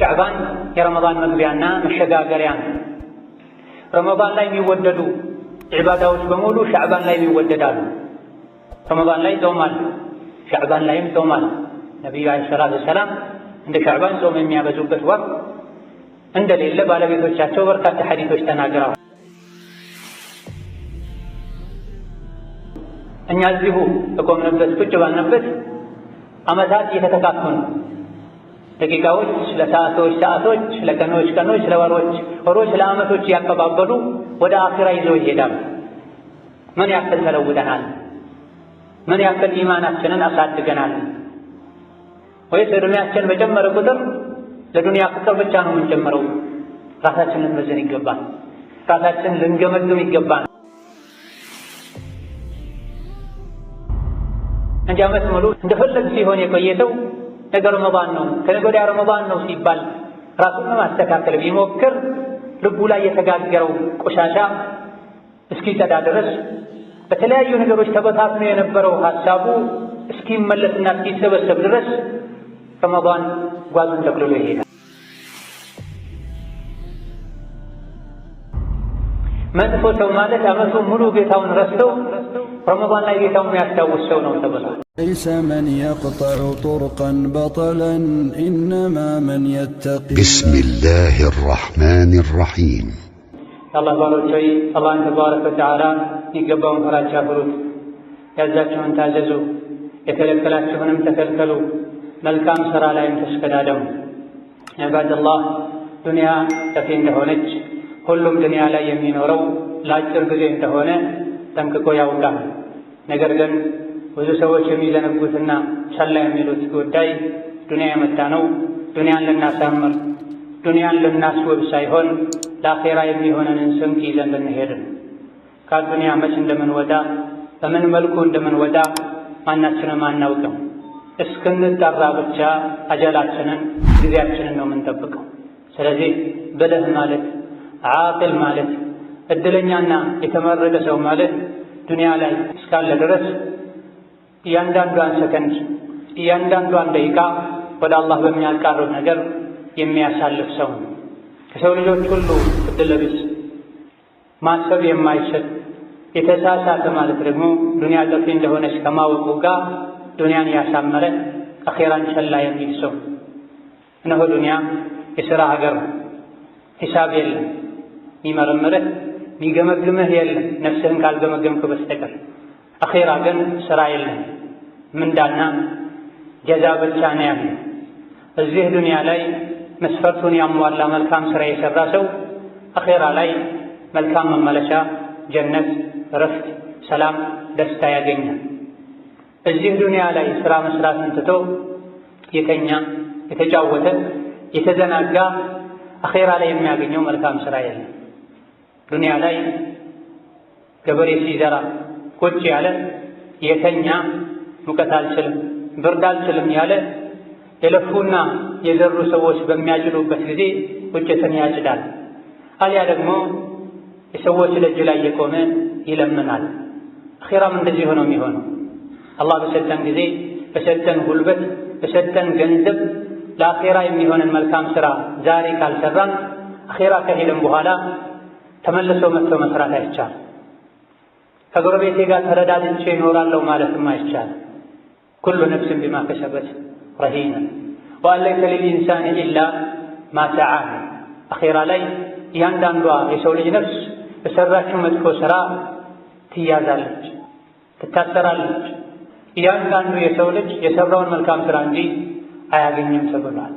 ሻዕባን የረመዳን መግቢያና መሸጋገሪያ ነው። ረመዳን ላይ የሚወደዱ ዒባዳዎች በሙሉ ሻዕባን ላይ ይወደዳሉ። ረመዳን ላይ ጾማል፣ ሻዕባን ላይም ጾማል። ነቢዩ ዓለይሂ ሰላቱ ወሰላም እንደ ሻዕባን ጾም የሚያበዙበት ወር እንደሌለ ባለቤቶቻቸው በርካታ ሐዲሶች ተናግረዋል። እኛ እዚሁ በቆምንበት ቁጭ ባልንበት ዓመታት እየተተካኩ ነው። ደቂቃዎች ለሰዓቶች፣ ሰዓቶች ለቀኖች፣ ቀኖች ለወሮች፣ ወሮች ለዓመቶች እያቀባበሉ ወደ አኺራ ይዘው ይሄዳሉ። ምን ያክል ተለውጠናል? ምን ያክል ኢማናችንን አሳድገናል? ወይስ ዕድሜያችን በጨመረ ቁጥር ለዱንያ ፍቅር ብቻ ነው የምንጨምረው? ራሳችንን ልንመዝን ይገባል። ራሳችንን ልንገመግም ይገባል እንጂ ዓመት ሙሉ እንደፈለግ ሲሆን የቆየ ሰው ነገ ረመዳን ነው ከነገ ወዲያ ረመዳን ነው ሲባል ራሱን ለማስተካከል ቢሞክር ልቡ ላይ የተጋገረው ቆሻሻ እስኪጸዳ ድረስ በተለያዩ ነገሮች ተበታትኖ የነበረው ሐሳቡ እስኪመለስና እስኪሰበሰብ ድረስ ረመዳን ጓዙን ጠቅልሎ ይሄዳል። መጥፎ ሰው ማለት ዓመቱን ሙሉ ጌታውን ረስቶ ረመዳን ላይ ጌታውን የሚያስታውስ ሰው ነው ተብሏል። ليس من يقطع طرقا بطلا إنما من يتقي بسم الله الرحمن الرحيم الله ባሮች ሆይ አላህን ተባረከ ወተዓላ ይገባውን ፈራቻ ፍሩት፣ ያዛችሁን ታዘዙ፣ የተከለከላችሁንም ተከልከሉ፣ መልካም ሥራ ላይም ተሽቀዳደሙ። ዒባደላህ ዱንያ ጠፊ እንደሆነች ሁሉም ዱንያ ላይ የሚኖረው ለአጭር ጊዜ እንደሆነ ጠንቅቆ ያውቃል። ነገር ግን ብዙ ሰዎች የሚዘነጉትና ቸላ የሚሉት ጉዳይ ዱንያ የመጣ ነው ዱንያን ልናሳምር ዱንያን ልናስውብ ሳይሆን ለአኼራ የሚሆነንን ስንቅ ይዘን ልንሄድ ነው። ከዱንያ መች እንደምንወጣ በምን መልኩ እንደምንወጣ ማናችንም አናውቅም። እስክንጠራ ብቻ አጀላችንን ጊዜያችንን ነው የምንጠብቀው። ስለዚህ ብልህ ማለት ዓቅል ማለት እድለኛና የተመረጠ ሰው ማለት ዱንያ ላይ እስካለ ድረስ እያንዳንዷን ሰከንድ እያንዳንዷን ደቂቃ ወደ አላህ በሚያቃርብ ነገር የሚያሳልፍ ሰው ነው። ከሰው ልጆች ሁሉ ዕድለ ቢስ ማሰብ የማይችል የተሳሳተ ማለት ደግሞ ዱንያ ጠፊ እንደሆነች ከማወቁ ጋር ዱንያን ያሳመረ አኼራን ቸላ የሚል ሰው። እነሆ ዱንያ የሥራ ሀገር ነው። ሂሳብ የለም፣ የሚመረምርህ የሚገመግምህ የለም ነፍስህን ካልገመገምክ በስተቀር። አኼራ ግን ሥራ የለም፣ ምንዳና ጀዛ ብቻ ነው ያለው። እዚህ ዱንያ ላይ መስፈርቱን ያሟላ መልካም ሥራ የሠራ ሰው አኼራ ላይ መልካም መመለሻ ጀነት፣ እረፍት፣ ሰላም፣ ደስታ ያገኛል። እዚህ ዱንያ ላይ ሥራ መስራትን ትቶ የተኛ፣ የተጫወተ፣ የተዘናጋ አኼራ ላይ የሚያገኘው መልካም ሥራ የለም። ዱንያ ላይ ገበሬ ሲዘራ ቁጭ ያለ የተኛ ሙቀት አልችልም ብርድ አልችልም ያለ የለፉና የዘሩ ሰዎች በሚያጭዱበት ጊዜ ቁጭትን ያጭዳል። አሊያ ደግሞ የሰዎች ደጅ ላይ የቆመ ይለምናል። አኼራም እንደዚህ ሆኖ የሚሆነው አላህ በሰጠን ጊዜ በሰጠን ጉልበት በሰጠን ገንዘብ ለአኼራ የሚሆንን መልካም ሥራ ዛሬ ካልሰራን አኼራ ከሄደን በኋላ ተመልሰው መጥተው መስራት አይቻልም። ከጎረቤቴ ጋር ተረዳድቼ እኖራለሁ ማለትም አይቻልም። ኩሉ ነፍስን ቢማ ከሰበት ረሂና ወአን ለይሰ ሊልኢንሳኒ ኢላ ማ ሰዓ። አኼራ ላይ እያንዳንዷ የሰው ልጅ ነፍስ በሰራችው መጥፎ ሥራ ትያዛለች፣ ትታሰራለች። እያንዳንዱ የሰው ልጅ የሰራውን መልካም ሥራ እንጂ አያገኝም ተብሏል።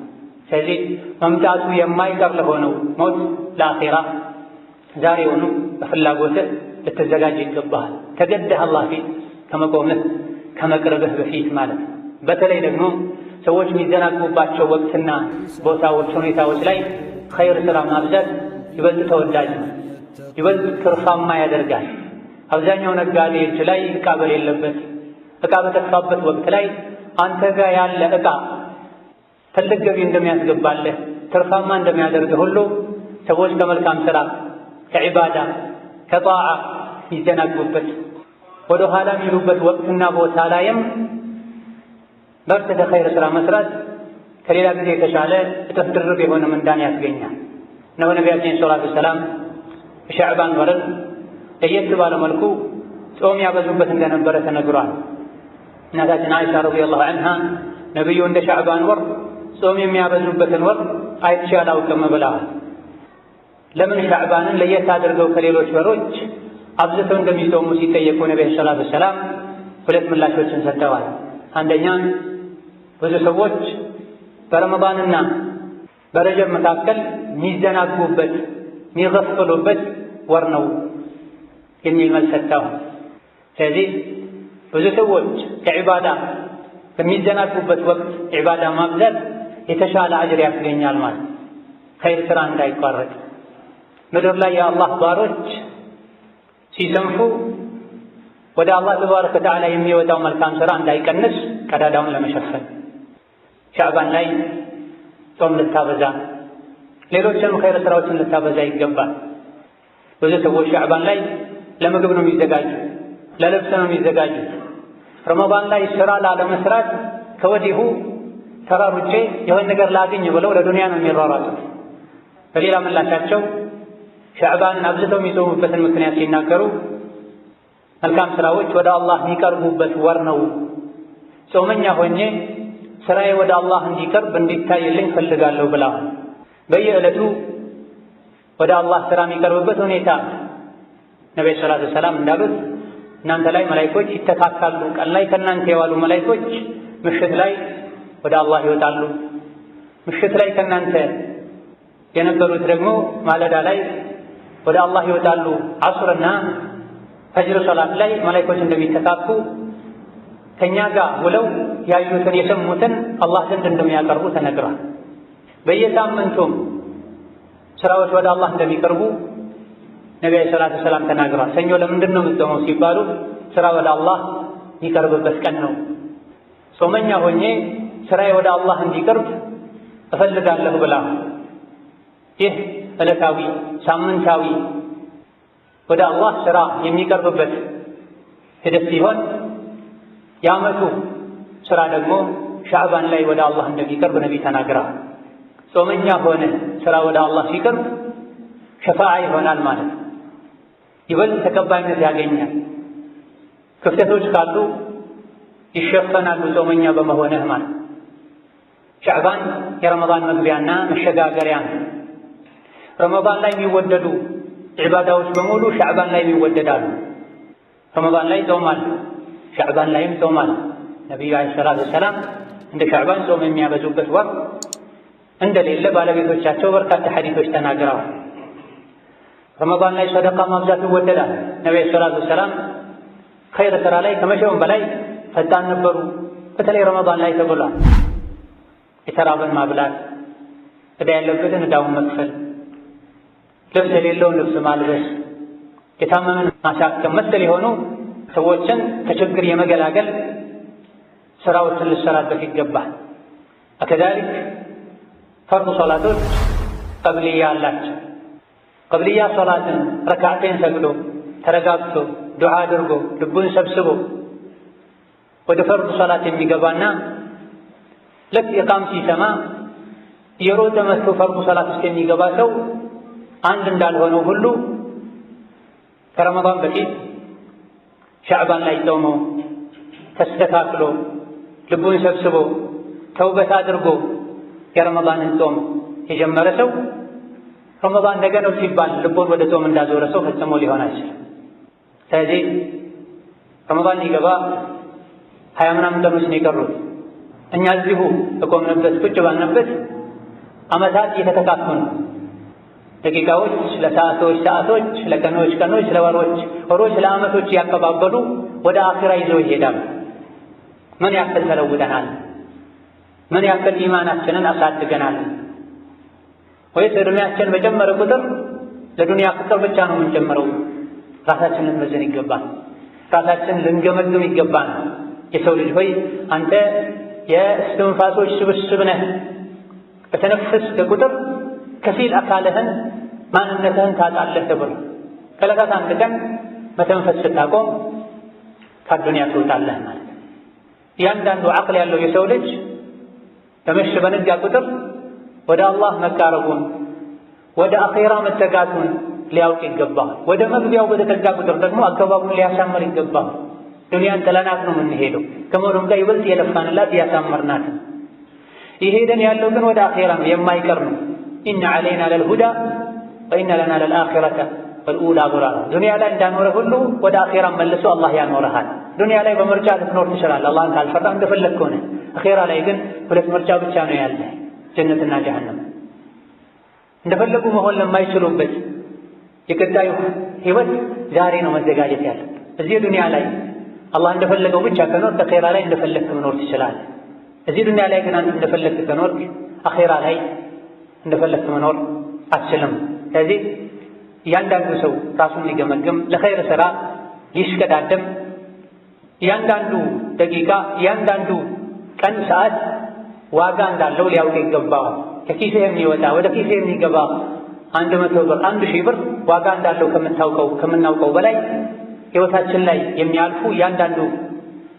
ስለዚህ መምጣቱ የማይቀር ለሆነው ሞት ለአኼራ ዛሬውኑ በፍላጎትህ ልትዘጋጅ ይገባሃል። ተገደህ አላህ ፊት ከመቆምህ ከመቅረብህ በፊት ማለት ነው። በተለይ ደግሞ ሰዎች የሚዘናጉባቸው ወቅትና ቦታዎች፣ ሁኔታዎች ላይ ኸይር ሥራ ማብዛት ይበልጥ ተወዳጅ ነው፣ ይበልጥ ትርፋማ ያደርጋል። አብዛኛው ነጋዴ እጅ ላይ ዕቃ በሌለበት ዕቃ በጠፋበት ወቅት ላይ አንተ ጋር ያለ ዕቃ ትልቅ ገቢ እንደሚያስገባልህ ትርፋማ እንደሚያደርግህ ሁሉ ሰዎች ከመልካም ሥራ ከዒባዳ ከጣዓ ይዘናጉበት ወደ ኋላ የሚሉበት ወቅትና ቦታ ላይም በርትተህ ኸይር ሥራ መስራት ከሌላ ጊዜ የተሻለ እጥፍ ድርብ የሆነ ምንዳን ያስገኛል። እነሆ ነቢያችን ሰለላሁ ዐለይሂ ወሰለም ሻዕባን ወርን ለየት ባለ መልኩ ጾም ያበዙበት እንደነበረ ተነግሯል። እናታችን አይሻ ረዲየላሁ ዐንሃ ነቢዩ እንደ ሻዕባን ወር ጾም የሚያበዙበትን ወር አይቼ አላውቅም ብለዋል። ለምን ሻዕባንን ለየት አድርገው ከሌሎች ወሮች አብዝተው እንደሚጾሙ ሲጠየቁ ነብዩ ሰለላሁ ዐለይሂ ወሰለም ሁለት ምላሾችን ሰጥተዋል። አንደኛ ብዙ ሰዎች በረመዳንና በረጀብ መካከል የሚዘናጉበት የሚገፍሉበት ወር ነው የሚል መልስ ሰጥተዋል። ስለዚህ ብዙ ሰዎች ከዒባዳ በሚዘናጉበት ወቅት ዒባዳ ማብዛት የተሻለ አጅር ያስገኛል ማለት ኸይር ስራ እንዳይቋረጥ ምድር ላይ የአላህ ባሮች ሲሰንፉ ወደ አላህ ተባረከ ወተዓላ የሚወጣው መልካም ስራ እንዳይቀንስ ቀዳዳውን ለመሸፈን ሻዕባን ላይ ጾም ልታበዛ ሌሎችንም ኸይር ስራዎችን ልታበዛ ይገባል። ብዙ ሰዎች ሻዕባን ላይ ለምግብ ነው የሚዘጋጁ፣ ለልብስ ነው የሚዘጋጁ። ረመዳን ላይ ስራ ላለመስራት ከወዲሁ ተራሩጬ የሆነ ነገር ላግኝ ብለው ለዱንያ ነው የሚሯሯጡት። በሌላ ምላሻቸው ሻዕባንን አብዝተው የሚጾሙበትን ምክንያት ሲናገሩ መልካም ስራዎች ወደ አላህ የሚቀርቡበት ወር ነው። ጾመኛ ሆኜ ስራዬ ወደ አላህ እንዲቀርብ እንዲታይልኝ ፈልጋለሁ ብለዋል። በየዕለቱ ወደ አላህ ስራ የሚቀርብበት ሁኔታ ነብዩ ሰለላሁ ዐለይሂ ወሰለም እንዳሉት እናንተ ላይ መላእክቶች ይተካካሉ። ቀን ላይ ከእናንተ የዋሉ መላእክቶች ምሽት ላይ ወደ አላህ ይወጣሉ። ምሽት ላይ ከእናንተ የነበሩት ደግሞ ማለዳ ላይ ወደ አላህ ይወጣሉ። ዐስርና ፈጅር ሶላት ላይ መላእክቶች እንደሚተካኩ ከኛ ጋር ውለው ያዩትን የሰሙትን አላህ ዘንድ እንደሚያቀርቡ ተነግሯል። በየሳምንቱም ስራዎች ወደ አላህ እንደሚቀርቡ ነብዩ ሰለላሁ ዐለይሂ ወሰለም ተናግረዋል። ሰኞ ለምንድን ነው የምትጾመው ሲባሉ ስራ ወደ አላህ የሚቀርብበት ቀን ነው። ጾመኛ ሆኜ ስራዬ ወደ አላህ እንዲቀርብ እፈልጋለሁ ብላ ይህ ዕለታዊ ሳምንታዊ ወደ አላህ ስራ የሚቀርብበት ሂደት ሲሆን የዓመቱ ስራ ደግሞ ሻዕባን ላይ ወደ አላህ እንደሚቀርብ ነቢ ተናግረዋል። ጾመኛ ሆነ ስራ ወደ አላህ ሲቀርብ ሸፋዓ ይሆናል ማለት ነው። ይበልጥ ተቀባይነት ያገኛል። ክፍተቶች ካሉ ይሸፈናሉ ጾመኛ በመሆንህ ማለት ነው። ሻዕባን የረመዳን መግቢያና መሸጋገሪያ ነው። ረመዳን ላይ የሚወደዱ ዒባዳዎች በሙሉ ሻዕባን ላይ ይወደዳሉ። ረመዳን ላይ ጾማል፣ ሻዕባን ላይም ጾማል። ነቢዩ ዓለይሂ ሰላቱ ወሰላም እንደ ሻዕባን ጾም የሚያበዙበት ወር እንደሌለ ባለቤቶቻቸው በርካታ ሐዲሶች ተናግረዋል። ረመዳን ላይ ሰደቃ ማብዛት ይወደዳል። ነቢዩ ሰለላሁ ዐለይሂ ወሰለም ኸይር ስራ ላይ ከመቼውም በላይ ፈጣን ነበሩ። በተለይ ረመዳን ላይ ተብሏል። የተራበን ማብላት፣ ዕዳ ያለበትን ዕዳውን መክፈል፣ ልብስ የሌለውን ልብስ ማልበስ፣ የታመመን ማሳከም መሰል የሆኑ ሰዎችን ከችግር የመገላገል ስራዎችን ልሰራበት ይገባል። ከዛሊክ ፈርድ ሶላቶች ቀብልያ አላቸው። ቀብልያ ሶላትን ረካዕቴን ሰግዶ ተረጋግቶ ዱዓ አድርጎ ልቡን ሰብስቦ ወደ ፈርድ ሶላት የሚገባና ልክ ኢቃም ሲሰማ የሮጠ መጥቶ ፈርድ ሶላት ውስጥ የሚገባ ሰው አንድ እንዳልሆነው ሁሉ ከረመዳን በፊት ሻዕባን ላይ ጾሞ ተስተካክሎ ልቡን ሰብስቦ ተውበት አድርጎ የረመዳንን ጾም የጀመረ ሰው ረመዳን ነገ ነው ሲባል ልቡን ወደ ጾም እንዳዞረ ሰው ፈጽሞ ሊሆን አይችልም። ስለዚህ ረመዳን ሊገባ 20 ምናምን ቀኖች ነው የቀሩት። እኛ እዚሁ በቆምንበት ቁጭ ባልንበት ዓመታት እየተተካኩ ነው። ደቂቃዎች ለሰዓቶች ሰዓቶች፣ ለቀኖች ቀኖች፣ ለወሮች ወሮች፣ ለዓመቶች ያቀባበሉ ወደ አኺራ ይዘው ይሄዳሉ። ምን ያክል ተለውጠናል? ምን ያክል ኢማናችንን አሳድገናል? ወይስ እድሜያችን በጨመረ ቁጥር ለዱንያ ፍቅር ብቻ ነው የምንጨምረው? ራሳችንን ልንመዝን ይገባል። ራሳችንን ልንገመግም ይገባል። የሰው ልጅ ሆይ አንተ የእስትንፋሶች ስብስብ ነህ። በተነፈስክ ቁጥር ከፊል አካልህን ማንነትህን ታጣለህ ተብሎ ከዕለታት አንድ ቀን መተንፈስ ስታቆም ከዱንያ ትወጣለህ ማለት። እያንዳንዱ ዓቅል ያለው የሰው ልጅ በመሸ በነጋ ቁጥር ወደ አላህ መቃረቡን ወደ አኼራ መጠጋቱን ሊያውቅ ይገባል። ወደ መግቢያው በተጠጋ ቁጥር ደግሞ አካባቢውን ሊያሳምር ይገባል። ዱንያን ጥለናት ነው የምንሄደው። ከመሆኑም ጋር ይበልጥ የለፋንላት እያሳመርናት ይሄደን ያለው ግን ወደ አኼራ ነው፣ የማይቀር ነው። ኢነ ዐለይና ለልሁዳ ወኢነ ለና ለልአኺረተ ወልኡላ ብሏል። ዱንያ ላይ እንዳኖረ ሁሉ ወደ አኼራ መልሶ አላህ ያኖረሃል። ዱንያ ላይ በምርጫ ልትኖር ትችላለህ፣ አላህን ካልፈራ እንደፈለግ ከሆነ። አኼራ ላይ ግን ሁለት ምርጫ ብቻ ነው ያለ፣ ጀነትና ጀሀነም። እንደፈለጉ መሆን ለማይችሉበት የቀጣዩ ህይወት ዛሬ ነው መዘጋጀት ያለ። እዚህ ዱንያ ላይ አላህ እንደፈለገው ብቻ ከኖር አኼራ ላይ እንደፈለግክ መኖር ትችላለህ። እዚህ ዱንያ ላይ ግን አንተ እንደፈለግክ ከኖር አኼራ ላይ እንደፈለግክ መኖር አትችልም። ስለዚህ እያንዳንዱ ሰው ራሱን ሊገመግም፣ ለኸይር ሥራ ሊሽቀዳደም፣ እያንዳንዱ ደቂቃ እያንዳንዱ ቀን ሰዓት ዋጋ እንዳለው ሊያውቅ ይገባዋል። ከኪስህ የሚወጣ ወደ ኪስህ የሚገባ 100 ብር 1000 ብር ዋጋ እንዳለው ከምናውቀው በላይ ሕይወታችን ላይ የሚያልፉ እያንዳንዱ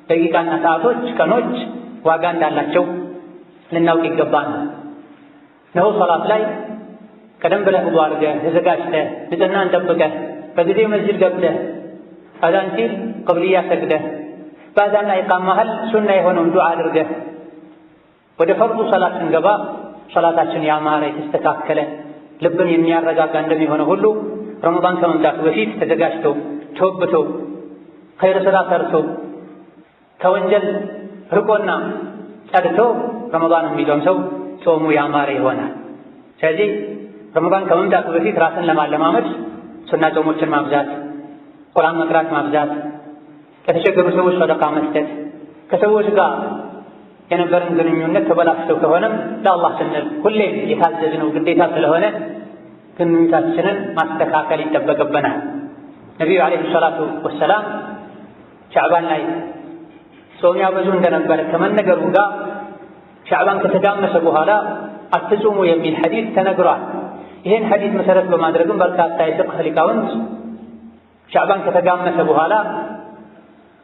ደቂቃና ሰዓቶች፣ ቀኖች ዋጋ እንዳላቸው ልናውቅ ይገባል። ነው ሶላት ላይ ቀደም ብለህ ውዱእ አድርገህ ተዘጋጅተህ ንጽህናን ጠብቀህ በጊዜ መስጂድ ገብተህ አዛን ሲል ቅብልያ ሰግደህ በአዛንና ኢቃማ መሃል ሱና የሆነውን ዱዓ አድርገህ ወደ ፈርዱ ሰላት ስንገባ ሰላታችን ያማረ የተስተካከለ ልብን የሚያረጋጋ እንደሚሆነው ሁሉ ረመዳን ከመምጣቱ በፊት ተዘጋጅቶ ተወብቶ ኸይር ሥራ ሰርቶ ከወንጀል ርቆና ጸድቶ ረመዳን የሚጾም ሰው ጾሙ ያማረ ይሆናል። ስለዚህ ረመዳን ከመምጣቱ በፊት ራስን ለማለማመድ ሱና ጾሞችን ማብዛት፣ ቁርአን መቅራት ማብዛት፣ ከተቸገሩ ሰዎች ሰደቃ መስጠት፣ ከሰዎች ጋር የነበረን ግንኙነት ተበላሽተው ከሆነም ለአላህ ስንል ሁሌም የታዘዝነው ግዴታ ስለሆነ ግንኙነታችንን ማስተካከል ይጠበቅብናል። ነቢዩ ዓለይሂ ሰላቱ ወሰላም ሻዕባን ላይ ጾም ያበዙ እንደነበረ ከመነገሩ ጋር ሻዕባን ከተጋመሰ በኋላ አትጹሙ የሚል ሐዲስ ተነግሯል። ይህን ሐዲስ መሰረት በማድረግም በርካታ የፍቅህ ሊቃውንት ሻዕባን ከተጋመሰ በኋላ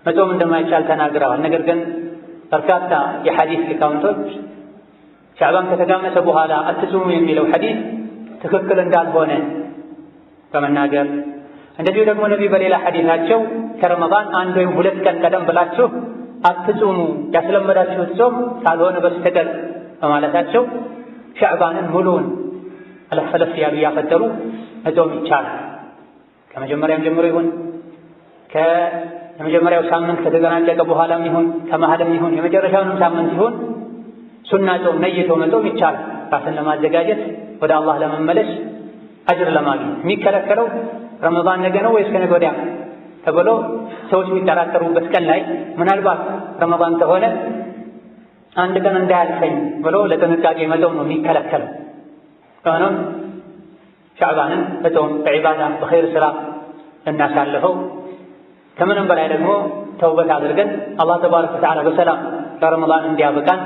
መጾም እንደማይቻል ተናግረዋል። ነገር ግን በርካታ የሐዲስ ሊቃውንቶች ሻዕባን ከተጋመሰ በኋላ አትጹሙ የሚለው ሐዲስ ትክክል እንዳልሆነ በመናገር እንደዚሁ ደግሞ ነቢዩ በሌላ ሐዲሳቸው ከረመዳን 1 ወይም 2 ቀን ቀደም ብላችሁ አትጹሙ ያስለመዳችሁት ጾም ካልሆነ በስተቀር በማለታቸው ሻዕባንን ሙሉውን አለፈለፍ ያሉ እያፈጠሩ መጾም ይቻላል። ከመጀመሪያም ጀምሮ ይሁን ከመጀመሪያው ሳምንት ከተጠናቀቀ በኋላም ይሁን ከመሃልም ይሁን የመጨረሻውንም ሳምንት ይሁን ሱና ጾም ነይቶ መጾም ይቻላል። ራስን ለማዘጋጀት ወደ አላህ ለመመለስ አጅር ለማግኘት። የሚከለከለው ረመዳን ነገ ነው ወይስ ከነገ ወዲያ ተብሎ ሰዎች የሚጠራጠሩበት ቀን ላይ ምናልባት ረመዳን ከሆነ አንድ ቀን እንዳያልፈኝ ብሎ ለጥንቃቄ መጾም ነው የሚከለከለው። ሆኖም ሻዕባንን በጾም በዒባዳ በኸይር ሥራ እናሳልፈው። ከምንም በላይ ደግሞ ተውበት አድርገን አላህ ተባረከ ወተዓላ በሰላም ለረመዳን እንዲያበቃን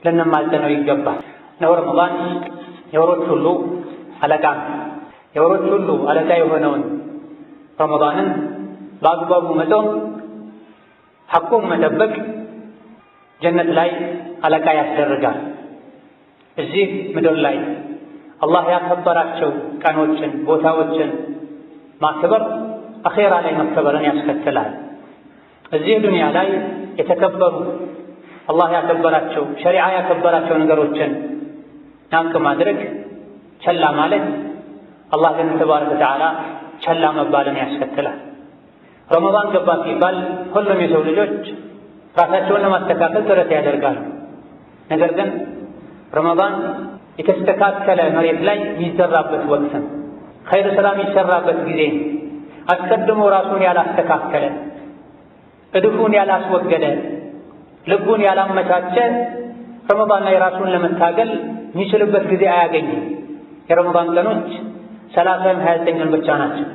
ልንማጸነው ይገባል። ነው ረመዳን የወሮች ሁሉ አለቃ ነው። የወሮች ሁሉ አለቃ የሆነውን ረመዳንን በአግባቡ መጾም፣ ሐቁን መጠበቅ ጀነት ላይ አለቃ ያስደርጋል። እዚህ ምድር ላይ አላህ ያከበራቸው ቀኖችን ቦታዎችን ማክበር አኼራ ላይ መከበርን ያስከትላል። እዚህ ዱንያ ላይ የተከበሩ አላህ ያከበራቸው ሸሪዓ ያከበራቸው ነገሮችን ናቅ ማድረግ ቸላ ማለት አላህ ግን ተባረከ ወተዓላ ቸላ መባልን ያስከትላል። ረመዳን ገባ ሲባል ሁሉም የሰው ልጆች ራሳቸውን ለማስተካከል ጥረት ያደርጋሉ። ነገር ግን ረመዳን የተስተካከለ መሬት ላይ የሚዘራበት ወቅት ነው። ኸይር ሥራ የሚሰራበት ጊዜ ነው። አስቀድሞ ራሱን ያላስተካከለ እድፉን ያላስወገደ ልቡን ያላመቻቸ ረመዳን ላይ ራሱን ለመታገል የሚችልበት ጊዜ አያገኝም። የረመዳን ቀኖች 30 29 ብቻ ናቸው።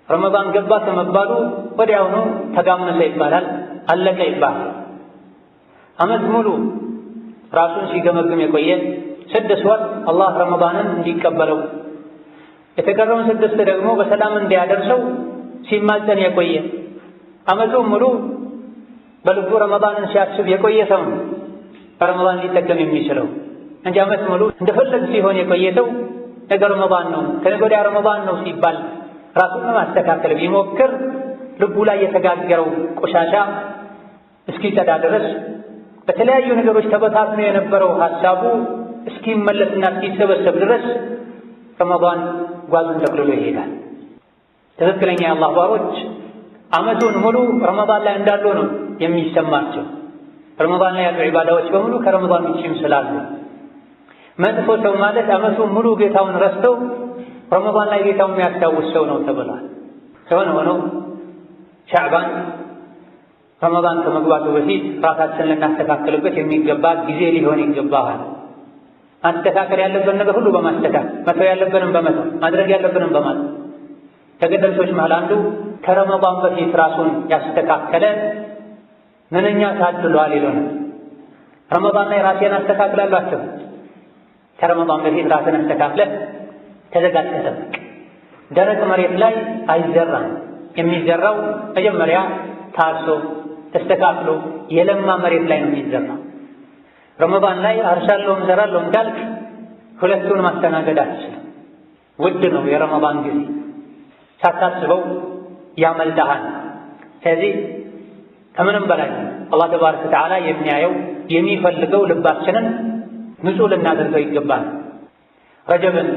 ረመዳን ገባ ከመባሉ ወዲያውኑ ተጋመሰ ይባላል፣ አለቀ ይባላል። ዓመት ሙሉ ራሱን ሲገመግም የቆየ 6 ወር አላህ ረመዳንን እንዲቀበለው የተቀረውን 6 ደግሞ በሰላም እንዲያደርሰው ሲማጸን የቆየ ዓመቱን ሙሉ በልቡ ረመዳንን ሲያስብ የቆየ ሰው ነው በረመዳን ሊጠቀም የሚችለው እንጂ ዓመት ሙሉ እንደፈለግ ሲሆን የቆየው ነገ ረመዳን ነው ከነገ ወዲያ ረመዳን ነው ሲባል ራሱን ለማስተካከል ቢሞክር ልቡ ላይ የተጋገረው ቆሻሻ እስኪጸዳ ድረስ በተለያዩ ነገሮች ተበታትኖ የነበረው ሐሳቡ እስኪመለስና እስኪሰበሰብ ድረስ ረመዳን ጓዙን ጠቅልሎ ይሄዳል። ትክክለኛ የአላህ ባሮች ዓመቱን ሙሉ ረመዳን ላይ እንዳሉ ነው የሚሰማቸው። ረመዳን ላይ ያሉ ዒባዳዎች በሙሉ ከረመዳን ውጪም ስላሉ። መጥፎ ሰው ማለት ዓመቱን ሙሉ ጌታውን ረስተው ረመዳን ላይ ጌታውን የሚያስታውስ ሰው ነው ተብሏል። ከሆነ ሆኖ ሻዕባን ረመዳን ከመግባቱ በፊት ራሳችንን ልናስተካክልበት የሚገባ ጊዜ ሊሆን ይገባሃል። ማስተካከል ያለብን ነገር ሁሉ በማስተካከል መተው ያለብንም በመተው ማድረግ ያለብንም በማድረግ ከገደል ሰዎች መሃል አንዱ ከረመዳን በፊት ራሱን ያስተካከለ ምንኛ ታድሏል ይሉናል። ረመዳን ላይ ራሴን አስተካክላለሁ አትበል። ከረመዳን በፊት ራስን አስተካክለህ ተዘጋጅተህ ጠብቅ። ደረቅ መሬት ላይ አይዘራም። የሚዘራው መጀመሪያ ታርሶ ተስተካክሎ የለማ መሬት ላይ ነው የሚዘራው። ረመዳን ላይ አርሻለሁ እዘራለሁ እንዳልክ ሁለቱን ማስተናገድ አትችልም። ውድ ነው የረመዳን ጊዜ፣ ሳታስበው ያመልጠሃል። ስለዚህ ከምንም በላይ አላህ ተባረከ ወተዓላ የሚያየው የሚፈልገው ልባችንን ንጹህ ልናደርገው ይገባል። ረጀብን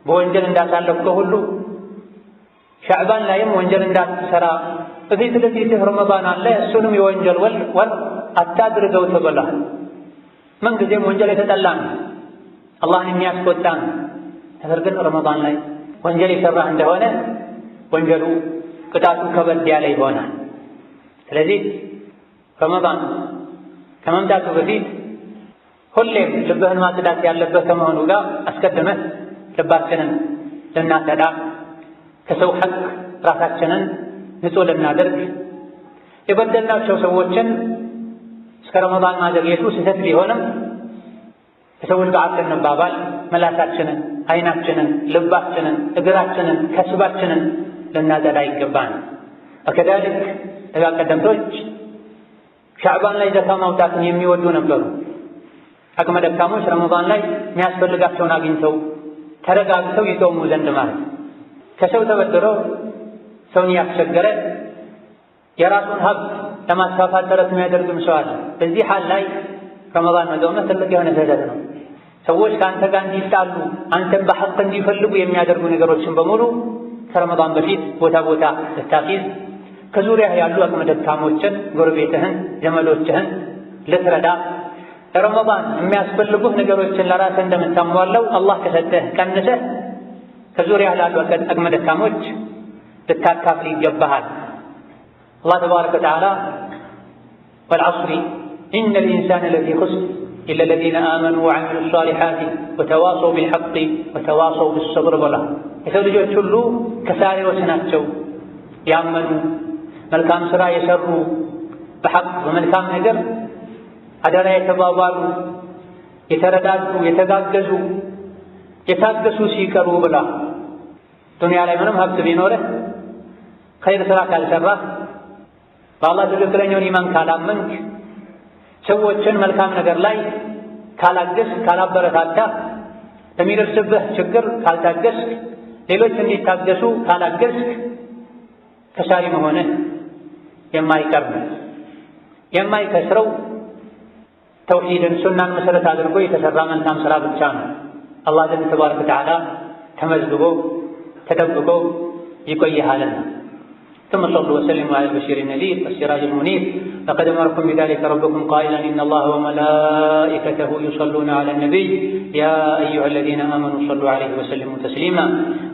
በወንጀል እንዳሳለፍከው ሁሉ ሻዕባን ላይም ወንጀል እንዳትሰራ በፊት ለፊትህ ረመዳን አለ፣ እሱንም የወንጀል ወር አታድርገው ተብሏል። ምንጊዜም ወንጀል የተጠላ ነው፣ አላህን የሚያስቆጣ ነው። ነገር ግን ረመዳን ላይ ወንጀል የሰራህ እንደሆነ ወንጀሉ ቅጣቱ ከበድ ያለ ይሆናል። ስለዚህ ረመዳን ከመምጣቱ በፊት ሁሌም ልብህን ማጽዳት ያለበት ከመሆኑ ጋር አስቀድመህ ልባችንን ልናጸዳ፣ ከሰው ሐቅ ራሳችንን ንጹህ ልናደርግ፣ የበደልናቸው ሰዎችን እስከ ረመዳን ማዘግየቱ ስህተት ቢሆንም ከሰዎች ጋር ልንባባል፣ መላሳችንን፣ አይናችንን፣ ልባችንን፣ እግራችንን፣ ከስባችንን ልናጸዳ ይገባል። ወከዛሊክ ደጋ ቀደምቶች ሻዕባን ላይ ዘካ ማውጣትን የሚወዱ ነበሩ። አቅመ ደካሞች ረመዳን ላይ የሚያስፈልጋቸውን አግኝተው ተረጋግተው ይጾሙ ዘንድ ማለት ከሰው ተበድሮ ሰውን ያስቸገረ የራሱን ሀብት ለማስፋፋት ጥረት የሚያደርግም ሰው አለ። በዚህ ሐል ላይ ረመዳን መጾም ትልቅ የሆነ ስህተት ነው። ሰዎች ከአንተ ጋር እንዲጣሉ አንተን በሐቅ እንዲፈልጉ የሚያደርጉ ነገሮችን በሙሉ ከረመዳን በፊት ቦታ ቦታ ልታስይዝ፣ ከዙሪያ ያሉ አቅመ ደካሞችን፣ ጎረቤትህን፣ ዘመዶችህን ልትረዳ፣ ረመዳን የሚያስፈልጉህ ነገሮችን ለራስህ እንደምታሟላው አላህ ከሰጠህ ቀንሰህ ከዙሪያ ላሉ አቅመ ደካሞች ልታካፍል ይገባሃል። አላህ ተባረከ ወተዓላ ወልዐስሪ ኢነል ኢንሳነ ለፊ ኹስር ኢላ ለዚነ አመኑ ወዐሚሉ ሷሊሓቲ ወተዋሰው ቢልሐቅ ወተዋሰው ቢሰብር ብሏል። የሰው ልጆች ሁሉ ከሳሪዎች ናቸው፣ ያመኑ መልካም ሥራ የሰሩ በሐቅ በመልካም ነገር አደራ የተባባሉ የተረዳዱ የተጋገዙ የታገሱ ሲቀሩ ብላ። ዱንያ ላይ ምንም ሀብት ቢኖርህ ኸይር ሥራ ካልሰራህ በአላህ ትክክለኛውን ኢማን ካላመንክ ሰዎችን መልካም ነገር ላይ ካላገዝክ ካላበረታታህ በሚደርስብህ ችግር ካልታገዝክ ሌሎች እንዲታገሱ ካላገዝክ ከሳሪ መሆንህ የማይቀር ነው። የማይከስረው ተውሂድን ሱናን መሰረት አድርጎ የተሰራ መልካም ሥራ ብቻ ነው። አላህ ዘንድ ተባረከ ወተዓላ ተመዝግቦ ተጠብቆ ይቆይሃልና። ثم صلوا وسلموا على البشير النذير والسراج المنير لقد أمركم بذلك ربكم قائلا إن الله وملائكته يصلون على النبي يا أيها الذين آمنوا صلوا عليه وسلموا تسليما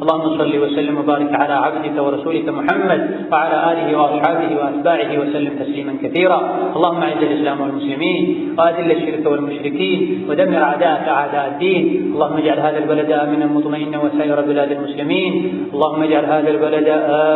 اللهم صل وسلم وبارك على عبدك ورسولك محمد وعلى آله وأصحابه وأتباعه وسلم تسليما كثيرا اللهم أعز الإسلام والمسلمين وأذل الشرك والمشركين ودمر أعداءك أعداء الدين اللهم اجعل هذا البلد آمنا مطمئنا وسائر بلاد المسلمين اللهم اجعل هذا البلد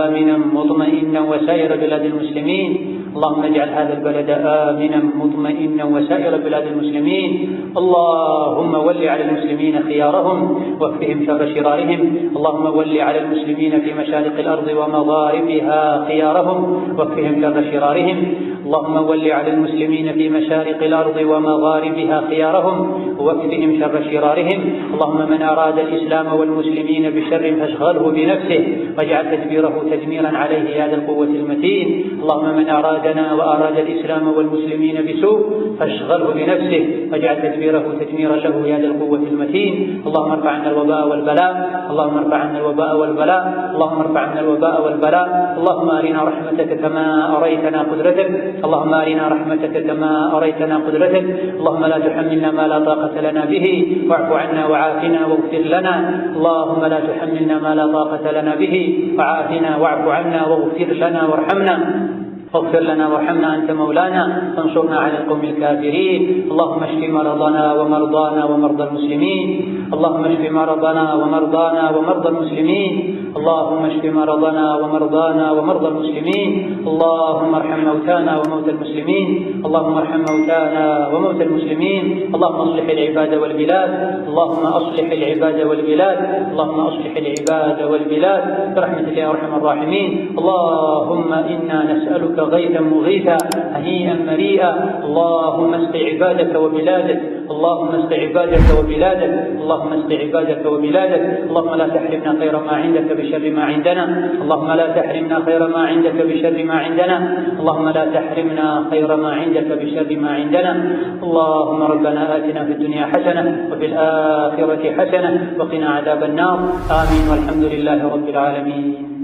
آمنا مطمئنا وسائر بلاد المسلمين اللهم اجعل هذا البلد آمنا مطمئنا وسائر بلاد المسلمين اللهم ول على المسلمين خيارهم واكفهم شر شرارهم اللهم ول على المسلمين في مشارق الأرض ومغاربها خيارهم واكفهم شر شرارهم اللهم ول على المسلمين في مشارق الأرض ومغاربها خيارهم واكفهم شر شرارهم. اللهم من أراد الإسلام والمسلمين بشر فاشغله بنفسه واجعل تدبيره تدميرا عليه يا ذا القوة المتين. اللهم من أرادنا وأراد الإسلام والمسلمين بسوء فاشغله بنفسه واجعل تدبيره تدميرا له يا ذا القوة المتين. اللهم ارفع عنا الوباء والبلاء، اللهم ارفع عنا الوباء والبلاء، اللهم ارفع عنا الوباء والبلاء. اللهم أرنا رحمتك كما أريتنا قدرتك، اللهم أرنا رحمتك كما أريتنا قدرتك. اللهم لا تحملنا ما لا طاقة لنا به واعف عنا وعافنا واغفر لنا. اللهم لا تحملنا ما لا طاقة لنا به وعافنا واعف عنا واغفر لنا وارحمنا. اغفر لنا وارحمنا أنت مولانا فانصرنا على القوم الكافرين. اللهم اشف مرضنا ومرضانا ومرضى المسلمين، اللهم اشف مرضنا ومرضانا ومرضى المسلمين، اللهم اشف مرضنا ومرضانا ومرضى المسلمين. اللهم ارحم موتانا وموتى المسلمين، اللهم ارحم موتانا وموتى المسلمين. اللهم اصلح العباد والبلاد، اللهم اصلح العباد والبلاد، اللهم اصلح العباد والبلاد برحمتك يا ارحم الراحمين. اللهم انا نسألك غيثا مغيثا هنيئا مريئا. اللهم اسق عبادك وبلادك، اللهم اسق عبادك وبلادك، اللهم اسق عبادك وبلادك. اللهم لا تحرمنا خير ما عندك بشر ما عندنا، اللهم لا تحرمنا خير ما عندك بشر ما عندنا، اللهم لا تحرمنا خير ما عندك بشر ما عندنا. اللهم ربنا آتنا في الدنيا حسنة وفي الآخرة حسنة وقنا عذاب النار. آمين والحمد لله رب العالمين.